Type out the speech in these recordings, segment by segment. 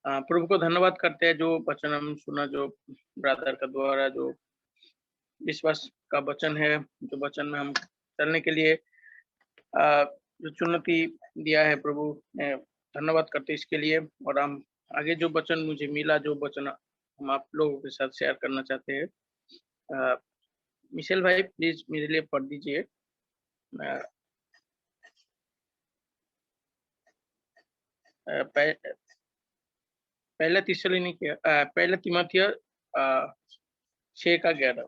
प्रभु को धन्यवाद करते हैं जो वचन हम सुना, जो ब्रदर का द्वारा जो विश्वास का वचन है, जो वचन में हम चलने के लिए जो चुनौती दिया है प्रभु ने, धन्यवाद करते हैं इसके लिए। और हम आगे जो वचन मुझे मिला, जो वचन हम आप लोगों के साथ शेयर करना चाहते हैं, मिशेल भाई प्लीज मेरे लिए पढ़ दीजिए। पहला तिमोथेयुस 6:11।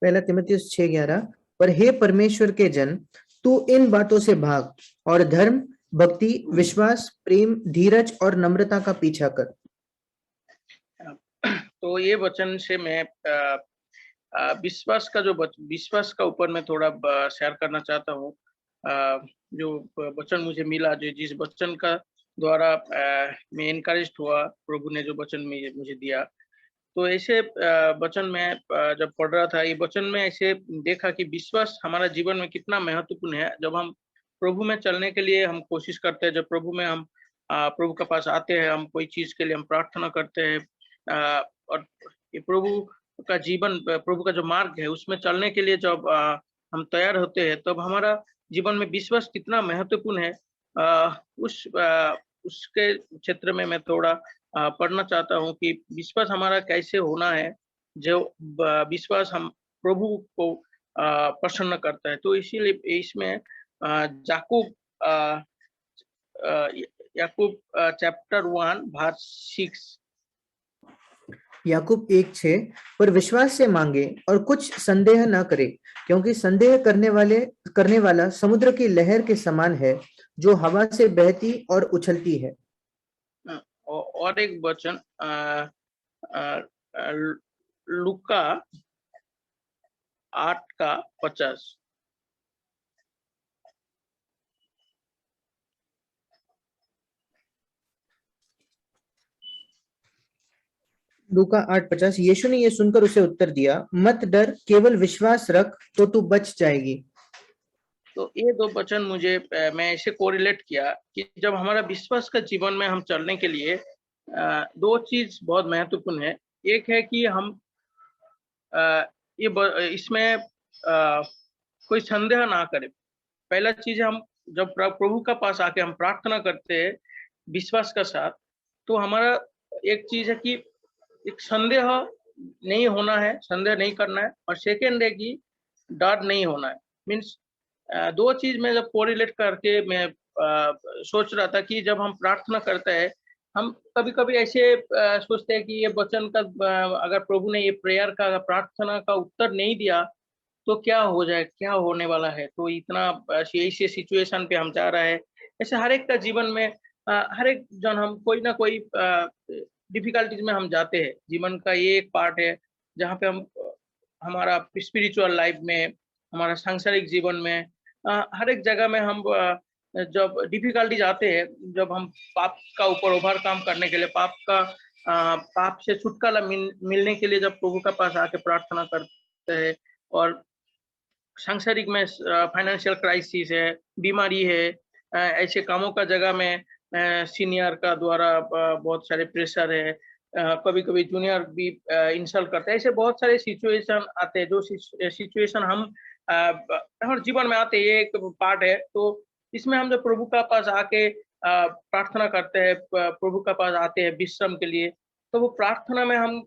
पहला तिमोथेयुस 6:11, पर हे परमेश्वर के जन, तू इन बातों से भाग और धर्म, भक्ति, विश्वास, प्रेम, धीरज और नम्रता का पीछा कर। तो ये वचन से मैं विश्वास का ऊपर मैं थोड़ा शेयर करना चाहता हूँ। जो वचन मुझे मिला, जो जिस वचन का द्वारा मैं इनकरेज हुआ, प्रभु ने जो वचन में मुझे दिया, तो ऐसे वचन में जब पढ़ रहा था, ये वचन में ऐसे देखा कि विश्वास हमारा जीवन में कितना महत्वपूर्ण है। जब हम प्रभु में चलने के लिए हम कोशिश करते हैं, जब प्रभु में हम प्रभु के पास आते हैं, हम कोई चीज के लिए हम प्रार्थना करते हैं, और ये प्रभु का जीवन, प्रभु का जो मार्ग है उसमें चलने के लिए जब हम तैयार होते हैं, तब हमारा जीवन में विश्वास कितना महत्वपूर्ण है, उसके क्षेत्र में मैं थोड़ा पढ़ना चाहता हूँ कि विश्वास हमारा कैसे होना है, जो विश्वास हम प्रभु को प्रसन्न करता है। तो इसीलिए इसमें याकूब चैप्टर 1 वर्स 6, याकूब 1:6, पर विश्वास से मांगे और कुछ संदेह न करे, क्योंकि संदेह करने वाला समुद्र की लहर के समान है, जो हवा से बहती और उछलती है। और एक वचन लूका 8:50, लूका 8:50, यीशु ने यह सुनकर उसे उत्तर दिया, मत डर, केवल विश्वास रख तो तू बच जाएगी। तो ये दो वचन मुझे, मैं इसे कोरिलेट किया कि जब हमारा विश्वास का जीवन में हम चलने के लिए दो चीज बहुत महत्वपूर्ण है। एक है कि हम इसमें कोई संदेह ना करें। पहला चीज है, हम जब प्रभु का पास आके हम प्रार्थना करते हैं विश्वास के साथ, तो हमारा एक चीज है कि एक संदेह नहीं होना है, संदेह नहीं करना है। और सेकेंड है कि डर नहीं होना है। मीन्स दो चीज में जब कोरिलेट करके मैं सोच रहा था कि जब हम प्रार्थना करते हैं, हम कभी कभी ऐसे सोचते हैं कि ये वचन का अगर प्रभु ने ये प्रेयर का, प्रार्थना का उत्तर नहीं दिया तो क्या हो जाए, क्या होने वाला है। तो इतना ऐसे सिचुएशन पे हम जा रहे हैं। ऐसे हर एक का जीवन में हर एक जन हम कोई ना कोई डिफिकल्टीज में हम जाते हैं। जीवन का ये एक पार्ट है जहाँ पे हम हमारा स्पिरिचुअल लाइफ में, हमारा सांसारिक जीवन में, हर एक जगह में हम जब डिफिकल्टीज आते हैं, जब हम पाप का ऊपर ओवरकम करने के लिए, पाप से छुटकारा मिलने के लिए जब प्रभु का पास आके प्रार्थना करते हैं, और सांसारिक में फाइनेंशियल क्राइसिस है, बीमारी है, ऐसे कामों का जगह में सीनियर का द्वारा बहुत सारे प्रेशर है, कभी कभी जूनियर भी इंसल्ट करते हैं। ऐसे बहुत सारे सिचुएशन आते हैं, जो सिचुएशन हम हर जीवन में आते हैं, ये एक पार्ट है। तो इसमें हम जब प्रभु का पास आके प्रार्थना करते हैं, प्रभु का पास आते हैं विश्राम के लिए, तो वो प्रार्थना में हम,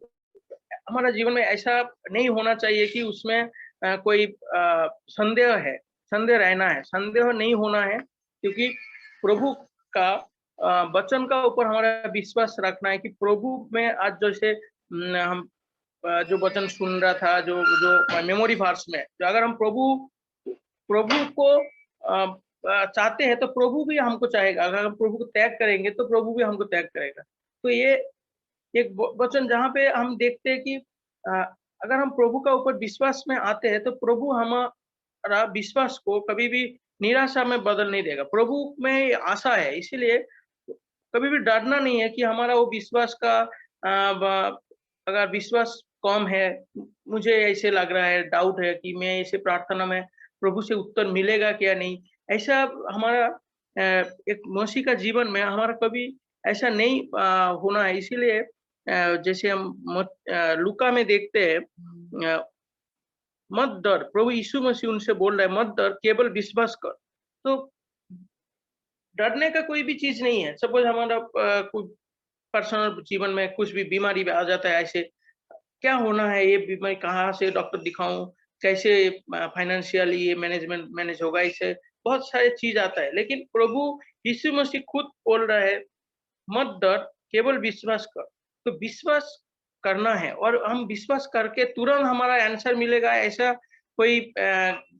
हमारा जीवन में ऐसा नहीं होना चाहिए कि उसमें कोई संदेह है, संदेह रहना है, संदेह नहीं होना है। क्योंकि प्रभु का वचन का ऊपर हमारा विश्वास रखना है कि प्रभु में आज जैसे हम जो वचन सुन रहा था, जो मेमोरी वर्स में, जो अगर हम प्रभु को चाहते हैं तो प्रभु भी हमको चाहेगा। अगर हम प्रभु को त्याग करेंगे तो प्रभु भी हमको त्याग करेगा। तो ये एक वचन जहाँ पे हम देखते हैं कि अगर हम प्रभु का ऊपर विश्वास में आते हैं तो प्रभु हमारा विश्वास को कभी भी निराशा में बदल नहीं देगा। प्रभु में आशा है, इसीलिए कभी भी डरना नहीं है कि हमारा वो विश्वास का अगर विश्वास कम है, मुझे ऐसे लग रहा है, डाउट है कि मैं ऐसे प्रार्थना में प्रभु से उत्तर मिलेगा क्या नहीं, ऐसा हमारा एक मसीह का जीवन में हमारा कभी ऐसा नहीं होना है। इसीलिए जैसे हम लूका में देखते हैं, मत डर, प्रभु यीशु मसीह उनसे बोल रहा है मत डर, केवल विश्वास कर। तो डरने का कोई भी चीज नहीं है। सपोज हमारा कोई पर्सनल जीवन में कुछ भी बीमारी आ जाता है, ऐसे क्या होना है, ये बीमारी कहाँ से डॉक्टर दिखाऊं, कैसे फाइनेंशियली ये मैनेजमेंट मैनेज होगा, इससे बहुत सारे चीज आता है। लेकिन प्रभु यीशु मसीह खुद बोल रहा है मत डर, केवल विश्वास कर। तो विश्वास करना है और हम विश्वास करके तुरंत हमारा आंसर मिलेगा, ऐसा कोई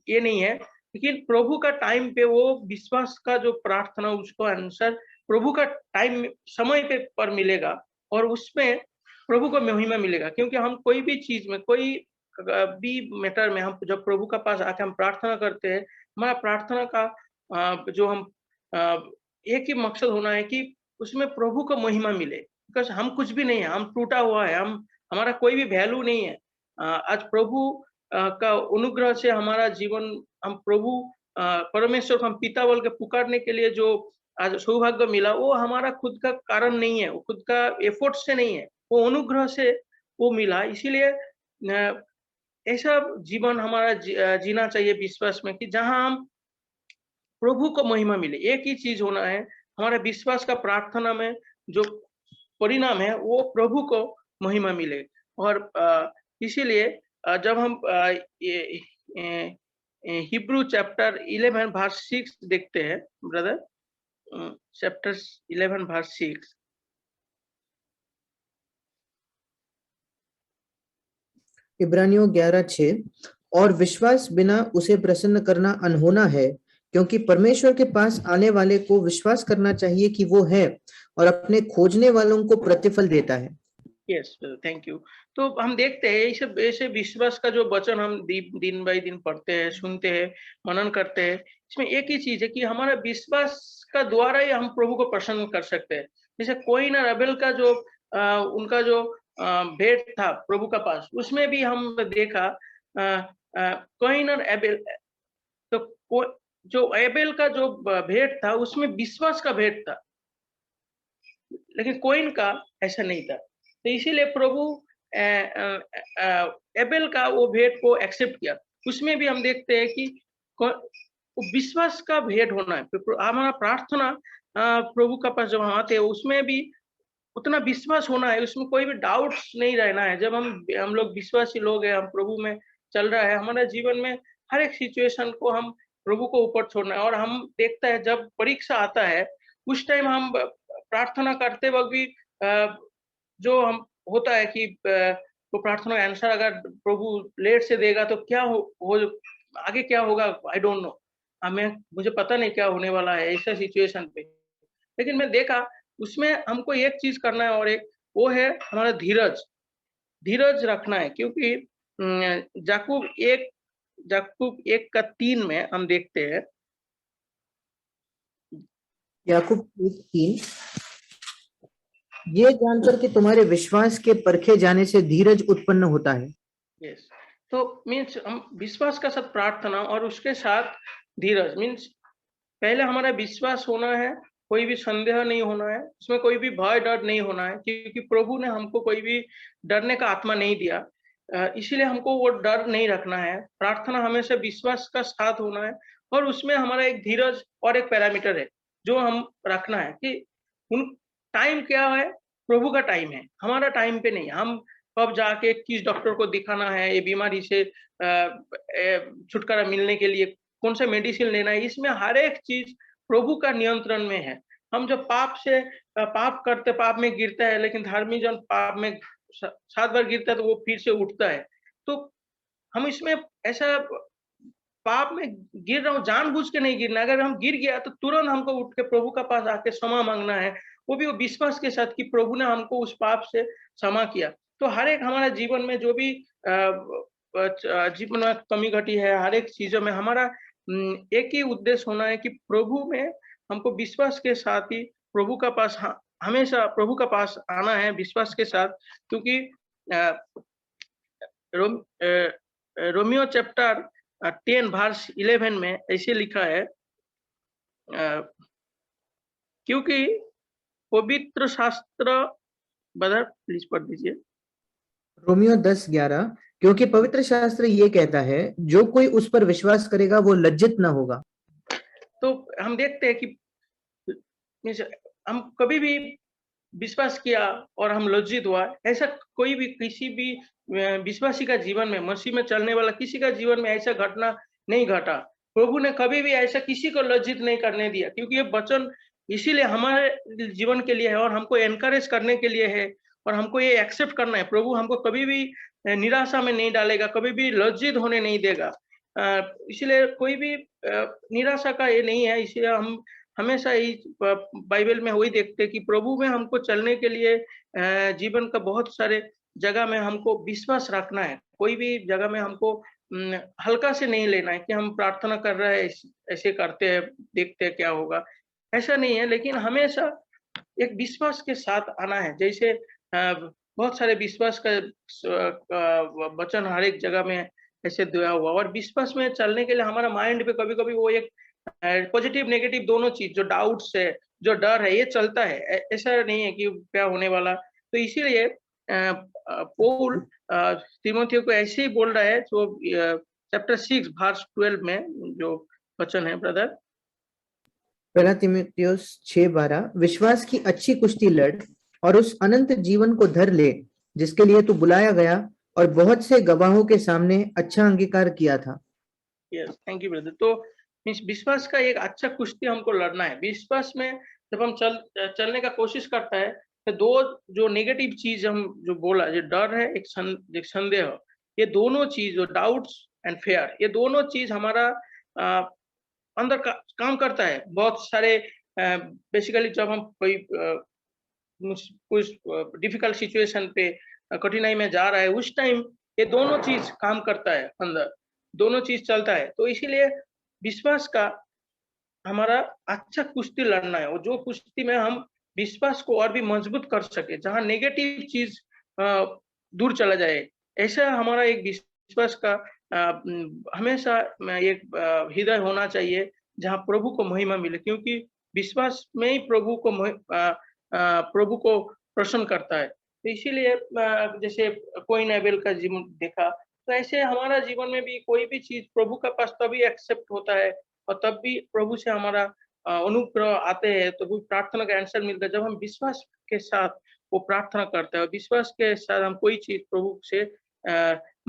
ये नहीं है। लेकिन प्रभु का टाइम पे वो विश्वास का जो प्रार्थना, उसको आंसर प्रभु का टाइम समय पे पर मिलेगा और उसमें प्रभु को महिमा मिलेगा। क्योंकि हम कोई भी चीज में, कोई भी मैटर में हम जब प्रभु का पास आके हम प्रार्थना करते हैं, हमारा प्रार्थना का जो हम एक ही मकसद होना है कि उसमें प्रभु को महिमा मिले। बिकॉज हम कुछ भी नहीं है, हम टूटा हुआ है, हम हमारा कोई भी वैल्यू नहीं है। आज प्रभु का अनुग्रह से हमारा जीवन, हम प्रभु परमेश्वर को हम पिता बोल के पुकारने के लिए जो आज सौभाग्य मिला, वो हमारा खुद का कारण नहीं है, वो खुद का एफर्ट से नहीं है, वो अनुग्रह से वो मिला। इसीलिए ऐसा जीवन हमारा जीना चाहिए विश्वास में कि जहां हम प्रभु को महिमा मिले। एक ही चीज होना है, हमारे विश्वास का प्रार्थना में जो परिणाम है वो प्रभु को महिमा मिले। और इसीलिए जब हम हिब्रू चैप्टर 11 वर्स 6 देखते हैं ब्रदर, चैप्टर 11 वर्स 6। इब्रानियों 11:6, और विश्वास बिना उसे प्रसन्न करना अनहोना है, क्योंकि परमेश्वर के पास आने वाले को विश्वास करना चाहिए कि वो है और अपने खोजने वालों को प्रतिफल देता है। Yes, thank you. तो हम देखते हैं ऐसे विश्वास का जो वचन हम दिन बाय दिन पढ़ते हैं, सुनते हैं, मनन करते हैं, इसमें एक ही चीज है कि हमारा विश्वास का द्वारा ही हम प्रभु को प्रसन्न कर सकते हैं। जैसे कोइन और अबेल का जो उनका जो भेंट था प्रभु का पास, उसमें भी हम देखा कोइन और एबेल, तो जो एबेल का जो भेंट था उसमें विश्वास का भेंट था, लेकिन कोइन का ऐसा नहीं था। तो इसीलिए प्रभु एबेल का वो भेंट को एक्सेप्ट किया। उसमें भी हम देखते हैं कि वो विश्वास का भेंट होना है। हमारा प्रार्थना प्रभु का पास जब हम आते हैं, उसमें भी उतना विश्वास होना है, उसमें कोई भी डाउट्स नहीं रहना है। जब हम लोग विश्वासी लोग हैं, हम प्रभु में चल रहा है, हमारे जीवन में हर एक सिचुएशन को हम प्रभु को ऊपर छोड़ना है। और हम देखता है जब परीक्षा आता है, उस टाइम हम प्रार्थना करते वक्त भी जो हम होता है कि तो प्रार्थना का आंसर अगर प्रभु लेट से देगा तो क्या हो आगे क्या होगा, आई डोंट नो, मुझे पता नहीं क्या होने वाला है ऐसा सिचुएशन पे। लेकिन मैं देखा उसमें हमको एक चीज करना है, और एक वो है हमारा धीरज, धीरज रखना है। क्योंकि याकूब 1:3 में हम देखते हैं, याकूब 1:3, ये जानकर कि तुम्हारे विश्वास के परखे जाने से धीरज उत्पन्न होता है। यस, तो मीन्स हम विश्वास का साथ प्रार्थना और उसके साथ धीरज, मीन्स पहले हमारा विश्वास होना है, कोई भी संदेह नहीं होना है, उसमें कोई भी भय डर नहीं होना है। क्योंकि प्रभु ने हमको कोई भी डरने का आत्मा नहीं दिया, इसीलिए हमको वो डर नहीं रखना है। प्रार्थना हमेशा विश्वास का साथ होना है, और उसमें हमारा एक धीरज और एक पैरामीटर है जो हम रखना है कि उन टाइम क्या है, प्रभु का टाइम है, हमारा टाइम पे नहीं। हम कब जाके किस डॉक्टर को दिखाना है, ये बीमारी से छुटकारा मिलने के लिए कौन सा मेडिसिन लेना है, इसमें हर एक चीज प्रभु का नियंत्रण में है। हम जब पाप करते, पाप में गिरता है, लेकिन धार्मिक जन पाप में 7 बार गिरता है तो वो फिर से उठता है। तो हम इसमें ऐसा पाप में गिर रहा हूँ, जानबूझ के नहीं गिरना। अगर हम गिर गया तो तुरंत हमको उठ के प्रभु का पास आके क्षमा मांगना है, वो भी वो विश्वास के साथ कि प्रभु ने हमको उस पाप से क्षमा किया। तो हर एक हमारा जीवन में जो भी जीवन में कमी घटी है, हर एक चीजों में हमारा एक ही उद्देश्य होना है कि प्रभु में हमको विश्वास के साथ ही प्रभु का पास हमेशा प्रभु का पास आना है विश्वास के साथ। क्योंकि रोमियो चैप्टर 10 वर्स 11 में ऐसे लिखा है, क्योंकि पवित्र शास्त्र, ब्रदर प्लीज पढ़ दीजिए। रोमियो 10:11, क्योंकि पवित्र शास्त्र ये कहता है, जो कोई उस पर विश्वास करेगा वो लज्जित न होगा। तो हम देखते हैं कि मीन्स हम कभी भी विश्वास किया और हम लज्जित हुआ, ऐसा कोई भी किसी भी विश्वासी का जीवन में, मसीह में चलने वाला किसी का जीवन में ऐसा घटना नहीं घटा। प्रभु ने कभी भी ऐसा किसी को लज्जित नहीं करने दिया, क्योंकि ये वचन इसीलिए हमारे जीवन के लिए है और हमको एनकरेज करने के लिए है और हमको ये एक्सेप्ट करना है। प्रभु हमको कभी भी निराशा में नहीं डालेगा, कभी भी लज्जित होने नहीं देगा। इसलिए कोई भी निराशा का ये नहीं है। इसलिए हम हमेशा ही बाइबल में वही देखते हैं कि प्रभु में हमको चलने के लिए जीवन का बहुत सारे जगह में हमको विश्वास रखना है। कोई भी जगह में हमको हल्का से नहीं लेना है कि हम प्रार्थना कर रहे हैं, ऐसे करते हैं, देखते हैं क्या होगा, ऐसा नहीं है। लेकिन हमेशा एक विश्वास के साथ आना है। जैसे बहुत सारे विश्वास का वचन हर एक जगह में ऐसे दिया हुआ, और विश्वास में चलने के लिए हमारा माइंड पे कभी-कभी वो एक पॉजिटिव नेगेटिव दोनों चीज, जो डाउट्स है, जो डर है, ये चलता है। ऐसा नहीं है कि क्या होने वाला। तो इसीलिए पौल तीमुथियुस को ऐसे ही बोल रहा है, जो चैप्टर 6 वर्स 12 में जो वचन है ब्रदर। पहला तीमुथियुस 6:12, विश्वास की अच्छी कुश्ती लड़ और उस अनंत जीवन को धर ले जिसके लिए तू बुलाया गया और बहुत से गवाहों के सामने अच्छा अंगीकार किया था। Yes, thank you brother. तो विश्वास का एक अच्छा कुश्ती हमको लड़ना है। विश्वास में जब हम चलने का कोशिश करता है, तो दो जो नेगेटिव चीज हम जो बोला, जो डर है, एक संदेह, ये दोनों चीज, जो डाउट्स एंड फेयर, ये दोनों चीज हमारा अंदर काम करता है। बहुत सारे बेसिकली जब हम कोई कुछ डिफिकल्ट सिचुएशन पे, कठिनाई में जा रहा है, उस टाइम ये दोनों चीज काम करता है, अंदर दोनों चीज चलता है। तो इसीलिए विश्वास का हमारा अच्छा कुश्ती लड़ना है, और जो कुश्ती में हम विश्वास को और भी मजबूत कर सके, जहां नेगेटिव चीज दूर चला जाए, ऐसा हमारा एक विश्वास का हमेशा एक हृदय होना चाहिए, जहां प्रभु को महिमा मिले। क्योंकि विश्वास में ही प्रभु को प्रसन्न करता है। तो इसीलिए जैसे कोई नेबेल का जीवन देखा, तो ऐसे हमारा जीवन में भी कोई भी चीज प्रभु के पास तभी एक्सेप्ट होता है, और तब भी प्रभु से हमारा अनुग्रह आते हैं, तो वो प्रार्थना का आंसर मिलता है जब हम विश्वास के साथ वो प्रार्थना करते हैं, और विश्वास के साथ हम कोई चीज प्रभु से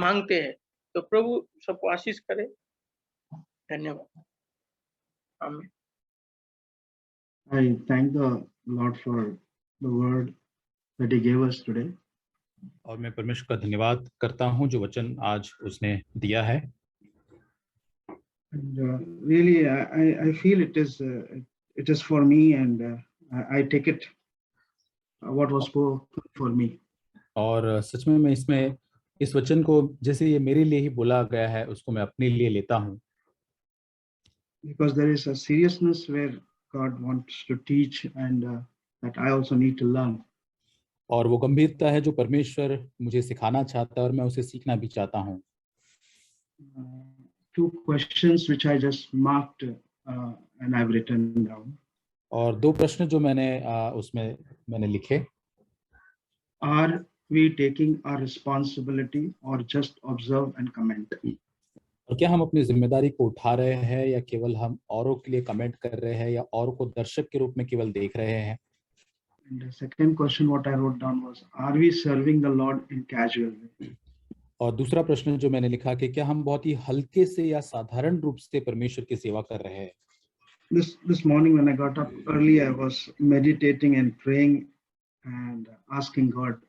मांगते हैं। तो प्रभु सबको आशीष करे। धन्यवाद। आमीन। I thank the Lord for the word that He gave us today. और मैं परमेश्वर का धन्यवाद करता हूं जो वचन आज उसने दिया है। And really, I feel it is for me, and I take it what was spoken for me. और सच में मैं इसमें इस वचन को जैसे ये मेरे लिए ही बोला गया है, उसको मैं अपने लिए लेता हूं। Because there is a seriousness where God wants to teach, and that I also need to learn. और वो गंभीरता है जो परमेश्वर मुझे सिखाना चाहता है और मैं उसे सीखना भी चाहता हूं। 2 questions which I just marked and I've written down. और 2 प्रश्न जो मैंने लिखे। Are we taking our responsibility or just observe and comment? और क्या हम अपनी जिम्मेदारी को उठा रहे हैं, या केवल हम औरों के लिए कमेंट कर रहे हैं, या औरों को दर्शक के रूप में केवल देख रहे हैं? And the second question what I wrote down was, are we serving the Lord in casual way? और दूसरा प्रश्न जो मैंने लिखा कि क्या हम बहुत ही हल्के से या साधारण रूप से परमेश्वर की सेवा कर रहे हैं? This morning when I got up early, I was meditating and praying and asking God.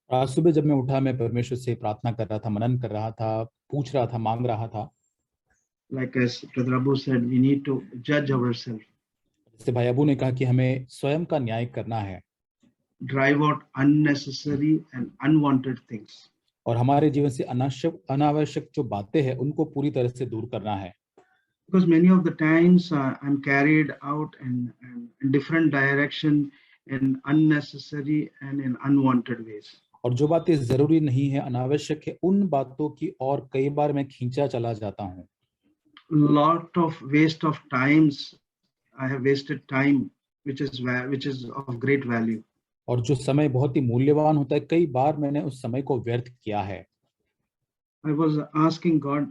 आज सुबह जब मैं उठा, मैं परमेश्वर से प्रार्थना कर रहा था, मनन कर रहा था, पूछ रहा था, मांग रहा था। Like as Brother Abu said, we need to judge ourselves. जैसे भाई अबू ने कहा कि हमें स्वयं का न्याय करना है, drive out unnecessary and unwanted things. और हमारे जीवन से अनावश्यक जो बातें हैं उनको पूरी तरह से दूर करना है। Because many of the times I'm carried out in different direction in unnecessary and in unwanted ways. और जो बातें जरूरी नहीं है, अनावश्यक है, उन बातों की और कई बार मैं खींचा चला जाता हूँ। Lot of waste of times. I have wasted time which is of great value. और जो समय बहुत ही मूल्यवान होता है, कई बार मैंने उस समय को व्यर्थ किया है। I was asking God,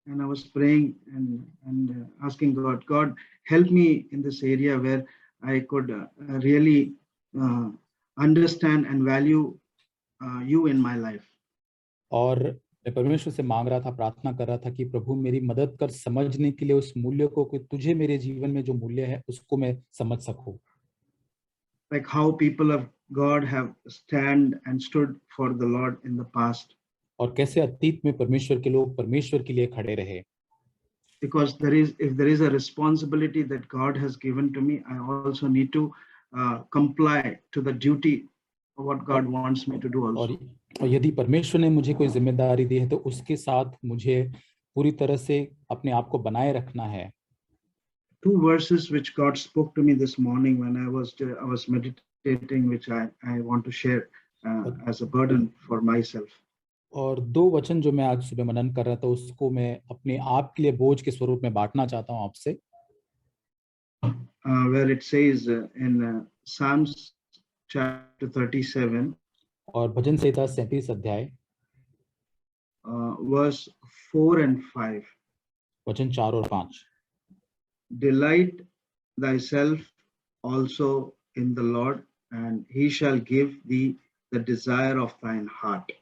and I was praying and asking God, God, help me in this area where I could really understand and value you in my life. और मैं परमेश्वर से मांग रहा था, प्रार्थना कर रहा था कि प्रभु मेरी मदद कर समझने के लिए उस मूल्य को, कि तुझे मेरे जीवन में जो मूल्य है उसको मैं समझ सकूं। Like how people of God have stand and stood for the Lord in the past. और कैसे अतीत में परमेश्वर के लोग परमेश्वर के लिए खड़े रहे। Because if there is a responsibility that God has given to me, I also need to comply to the duty of what God wants me to do also. और यदि परमेश्वर ने मुझे कोई जिम्मेदारी दी है तो उसके साथ मुझे पूरी तरह से अपने आप को बनाए रखना है। Two verses which God spoke to me this morning when I was meditating, which I want to share as a burden for myself. और दो वचन जो मैं आज सुबह मनन कर रहा था, उसको मैं अपने आप के लिए बोझ के स्वरूप में बांटना चाहता हूं आपसे। Where it says in Psalms chapter 37, और भजन संहिता 37 अध्याय verse 4 and 5. वचन 4 और 5। Delight thyself also in the Lord, and he shall give thee the desire of thine heart.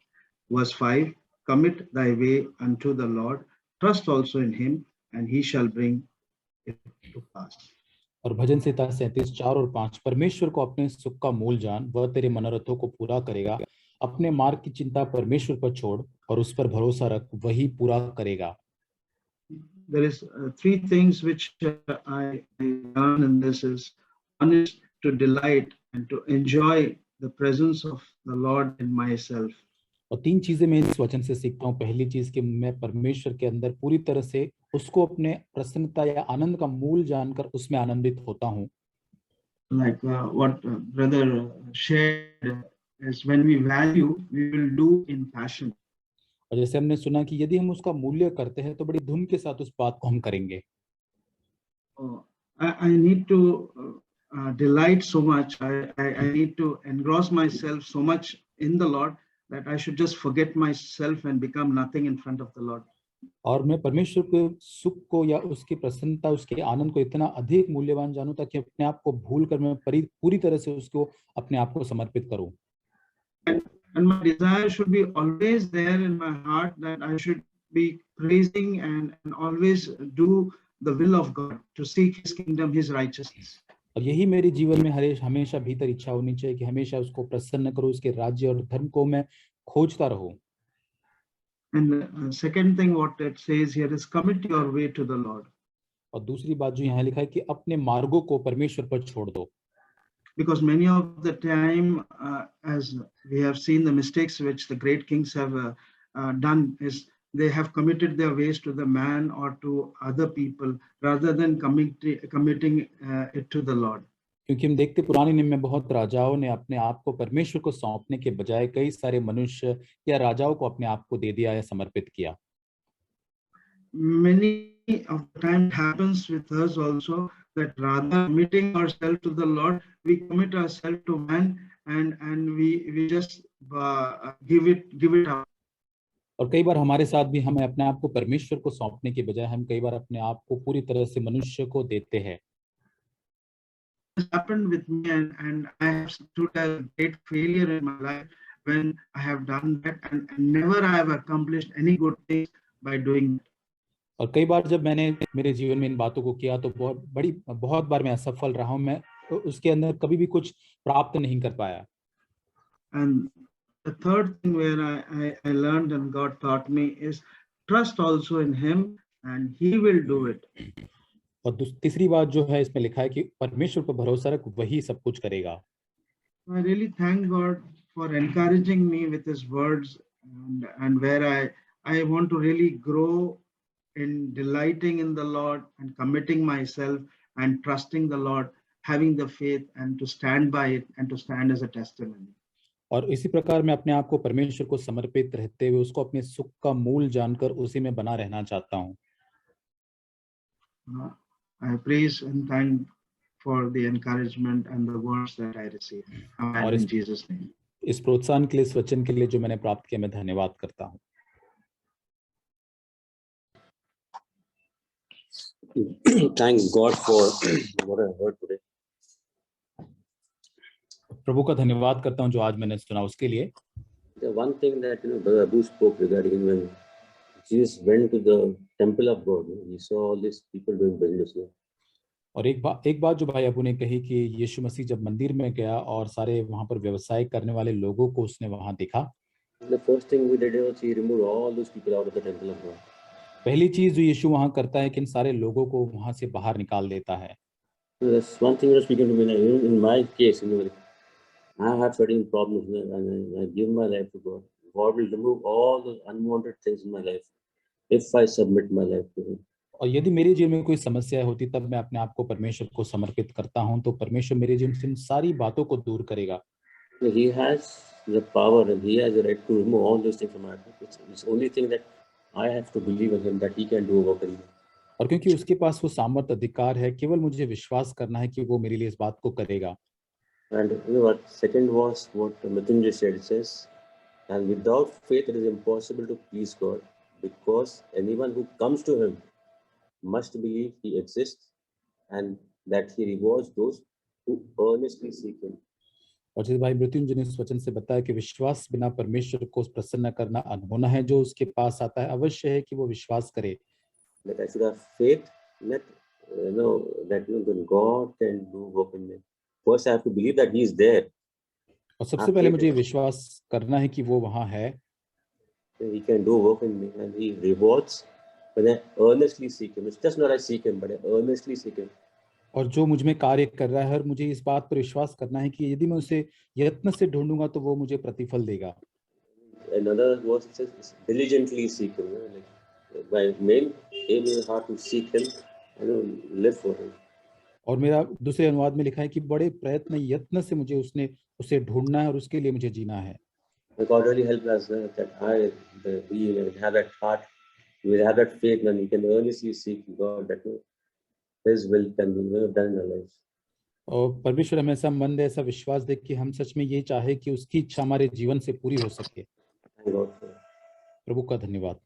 Verse 5, commit thy way unto the Lord, trust also in him, and he shall bring it to pass. और भजन संहिता 37 4 और 5, परमेश्वर को अपने सुख का मूल जान, वह तेरे मनोरथों को पूरा करेगा। अपने मार्ग की चिंता परमेश्वर पर छोड़ और उस पर भरोसा रख, वही पूरा करेगा। There is three things which I learn in this is, one is to delight and to enjoy the presence of the Lord in myself. और तीन चीजें मैं इस वचन से सीखता हूँ। पहली चीज कि मैं परमेश्वर के अंदर पूरी तरह से उसको अपने प्रसन्नता या आनंद का मूल जानकर उसमें आनंदित होता हूँ। Like what brother shared is, when we value, we will do in passion. और जैसे हमने सुना कि यदि हम उसका मूल्य करते हैं तो बड़ी धुन के साथ उस बात को हम करेंगे। I need to delight so much. I need to engross myself so much in the Lord that I should just forget myself and become nothing in front of the Lord. और मैं परमेश्वर के सुख को या उसकी प्रसन्नता, उसके आनंद को इतना अधिक मूल्यवान जानूं ताकि अपने आप को भूल कर मैं पूरी तरह से उसको अपने आप को समर्पित करूं। And my desire should be always there in my heart that I should be praising and always do the will of God, to seek his kingdom, his righteousness. और यही मेरे जीवन में हमेशा भीतर इच्छा होनी चाहिए कि हमेशा उसको प्रसन्न करूं, उसके राज्य और धर्म को मैं खोजता रहूं। And the second thing what it says here is, commit your way to the Lord. और दूसरी बात जो यहाँ लिखा है कि अपने मार्गों को परमेश्वर पर छोड़ दो। Because many of the time, as we have seen, the mistakes which the great kings have done is they have committed their ways to the man or to other people rather than committing it to the Lord. क्योंकि हम देखते पुराने नियम में बहुत राजाओं ने अपने आप को परमेश्वर को सौंपने के बजाय कई सारे मनुष्य या राजाओं को अपने आप को दे दिया या समर्पित किया। Many of the time it happens with us also, that rather committing ourselves to the Lord, we commit ourselves to man and we just give it up. और कई बार हमारे साथ भी हमें अपने आप को परमेश्वर को सौंपने के बजाय हम कई बार अपने आप को पूरी तरह से मनुष्य को देते हैं। This happened with me, and I have stood as a great failure in my life when I have done that, and never I have accomplished any good things by doing that. और कई बार जब मैंने मेरे जीवन में इन बातों को किया तो बहुत बार मैं असफल रहा हूं, मैं उसके अंदर कभी भी कुछ प्राप्त नहीं कर पाया। And the third thing where I learned and God taught me is, trust also in him and he will do it. और तीसरी बात जो है इसमें लिखा है कि परमेश्वर पर भरोसा रख, वही सब कुछ करेगा। I really thank God for encouraging me with his words, and where I want to really grow in delighting in the Lord and committing myself and trusting the Lord, having the faith and to stand by it and to stand as a testimony. और इसी प्रकार मैं अपने आप को परमेश्वर को समर्पित रहते हुए उसको अपने सुख का मूल जानकर उसी में बना रहना चाहता हूँ। I praise and thank for the encouragement and the words that I received. Amen. और In Jesus' name. इस प्रोत्साहन के लिए, इस वचन के लिए जो मैंने प्राप्त किया, मैं धन्यवाद करता हूँ। Thank God for what I heard today. प्रभु का धन्यवाद करता हूँ जो आज मैंने सुना उसके लिए। The one thing that Brother Abu spoke regarding when Jesus went to the temple of God, he saw all these people doing business there. और एक बात जो भाई अबू ने कही कि यीशु मसीह जब मंदिर में गया और सारे वहां पर व्यवसाय करने वाले लोगों को उसने वहां देखा, The first thing he did was he removed all those people out of the temple of God. पहली चीज जो यीशु वहां करता है कि इन सारे लोगों को वहां से बाहर निकाल देता है। So that's one thing that was speaking to me. Like, in my case, I have certain problems and I give my life to God. God will remove all the unwanted things in my life if I submit my life to Him. और यदि मेरे जीवन में कोई समस्या होती तब मैं अपने आप को परमेश्वर को समर्पित करता हूं, तो परमेश्वर मेरे जीवन से इन सारी बातों को दूर करेगा। So he has the power and he has the right to remove all those things from my life. It's the only thing that I have to believe in Him that He can do a work in me. और क्योंकि उसके पास वो सामर्थ अधिकार है, केवल मुझे विश्वास करना है कि वो मेरे लिए इस बात को करेगा। And you know what? Second was what Mrityunjay said. It says, and without faith it is impossible to please God, because anyone who comes to Him must believe He exists and that He rewards those who earnestly seek Him. और जैसे भाई मृत्युंजय ने इस वचन से बताया कि विश्वास बिना परमेश्वर को प्रसन्न करना अनहोना है। जो उसके पास आता है आवश्य है कि वो विश्वास करे। That I should have faith that that God can do work in me. First, I have to believe that He is there. और सबसे पहले मुझे विश्वास करना है कि वो वहां है। He can do work in me and He rewards when I earnestly seek Him. It's just not I seek Him, but I earnestly seek Him. और जो मुझ में कार्य कर रहा है, और मुझे इस बात पर विश्वास करना है कि यदि मैं उसे यत्न से ढूंढूंगा तो वो मुझे प्रतिफल देगा। Another verse says diligently seek Him. Like my main aim in heart to seek Him and live for Him. और मेरा दूसरे अनुवाद में लिखा है कि बड़े प्रयत्न यत्न से मुझे उसे ढूंढना है और उसके लिए मुझे जीना है। God really helped us that we have that heart, we have that faith, and we can earnestly seek God that His will can be done in our lives. और परमेश्वर हमें ऐसा मन दे, ऐसा विश्वास दे कि हम सच में ये चाहे कि उसकी इच्छा हमारे जीवन से पूरी हो सके। Thank God for it. प्रभु का धन्यवाद।